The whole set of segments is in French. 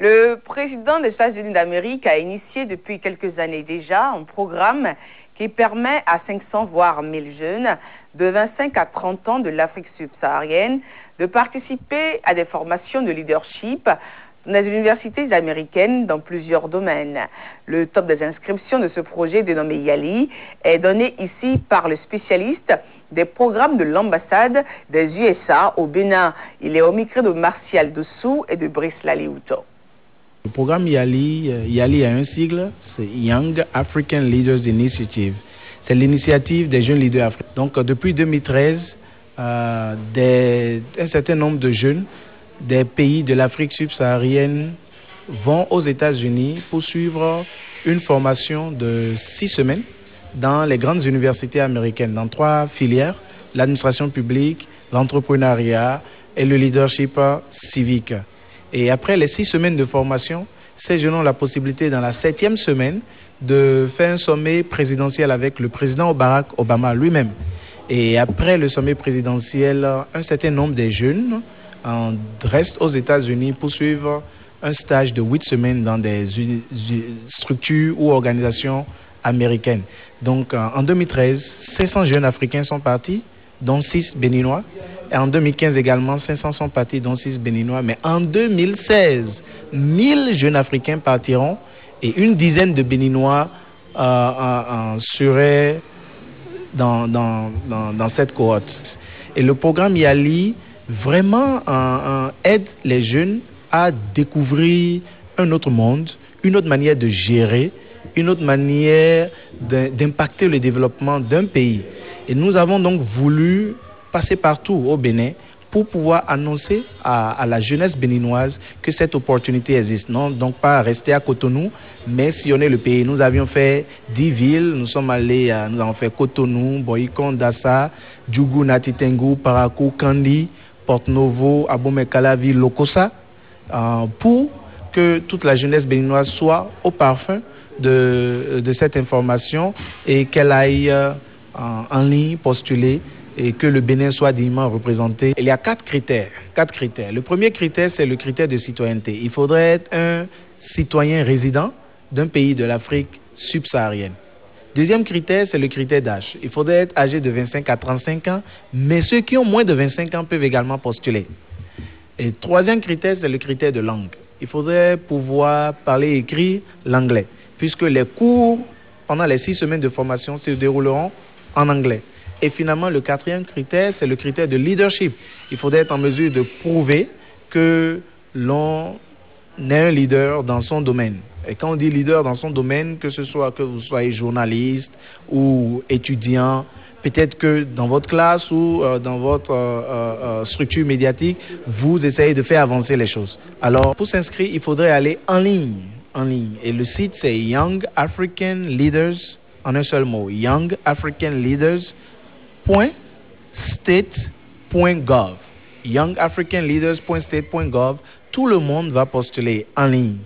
Le président des États-Unis d'Amérique a initié depuis quelques années déjà un programme qui permet à 500 voire 1000 jeunes de 25 à 30 ans de l'Afrique subsaharienne de participer à des formations de leadership dans les universités américaines dans plusieurs domaines. Le top des inscriptions de ce projet dénommé YALI est donné ici par le spécialiste des programmes de l'ambassade des USA au Bénin. Il est au micro de Martial Dessous et de Brice Laliouto. Le programme YALI a un sigle, c'est Young African Leaders Initiative. C'est l'initiative des jeunes leaders africains. Donc depuis 2013, un certain nombre de jeunes des pays de l'Afrique subsaharienne vont aux États-Unis pour suivre une formation de 6 semaines dans les grandes universités américaines, dans 3 filières, l'administration publique, l'entrepreneuriat et le leadership civique. Et après les 6 semaines de formation, ces jeunes ont la possibilité dans la 7e semaine de faire un sommet présidentiel avec le président Barack Obama lui-même. Et après le sommet présidentiel, un certain nombre des jeunes restent aux États-Unis pour suivre un stage de 8 semaines dans des structures ou organisations américaines. Donc en 2013, 500 jeunes africains sont partis, dont 6 béninois. Et en 2015 également, 500 sont partis, dont 6 béninois. Mais en 2016, 1000 jeunes africains partiront et une dizaine de béninois seraient dans cette cohorte. Et le programme YALI vraiment aide les jeunes à découvrir un autre monde, une autre manière de gérer, une autre manière d'impacter le développement d'un pays. Et nous avons donc voulu passer partout au Bénin pour pouvoir annoncer à la jeunesse béninoise que cette opportunité existe. Non, donc pas rester à Cotonou, mais sillonner le pays. Nous avions fait 10 villes, nous avons fait Cotonou, Boyikon, Dassa, Djougou, Natitengu, Parakou, Kandi, Porto-Novo, Abomey-Calavi, Lokossa, pour que toute la jeunesse béninoise soit au parfum de cette information et qu'elle aille en ligne postuler et que le Bénin soit dignement représenté. Il y a 4 critères. Le premier critère, c'est le critère de citoyenneté. Il faudrait être un citoyen résident d'un pays de l'Afrique subsaharienne. Deuxième critère, c'est le critère d'âge. Il faudrait être âgé de 25 à 35 ans, mais ceux qui ont moins de 25 ans peuvent également postuler. Et troisième critère, c'est le critère de langue. Il faudrait pouvoir parler et écrire l'anglais, puisque les cours pendant les 6 semaines de formation se dérouleront en anglais. Et finalement, le quatrième critère, c'est le critère de leadership. Il faudrait être en mesure de prouver que l'on est un leader dans son domaine. Et quand on dit leader dans son domaine, que ce soit que vous soyez journaliste ou étudiant, peut-être que dans votre classe ou dans votre structure médiatique, vous essayez de faire avancer les choses. Alors, pour s'inscrire, il faudrait aller en ligne. Et le site, c'est Young African Leaders, en un seul mot, Young African Leaders.state.gov. youngafricanleaders.state.gov. Tout le monde va postuler en ligne.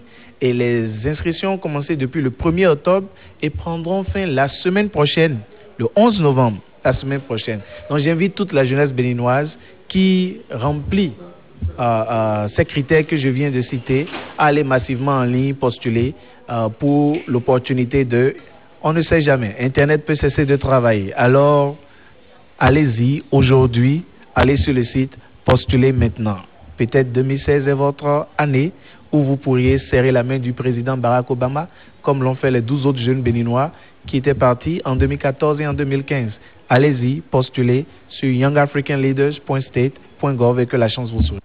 Et les inscriptions ont commencé depuis le 1er octobre et prendront fin la semaine prochaine, le 11 novembre, la semaine prochaine. Donc j'invite toute la jeunesse béninoise qui remplit ces critères que je viens de citer à aller massivement en ligne postuler pour l'opportunité de... On ne sait jamais, Internet peut cesser de travailler. Alors, allez-y aujourd'hui, allez sur le site, postulez maintenant. Peut-être 2016 est votre année où vous pourriez serrer la main du président Barack Obama, comme l'ont fait les 12 autres jeunes béninois qui étaient partis en 2014 et en 2015. Allez-y, postulez sur youngafricanleaders.state.gov et que la chance vous souhaite.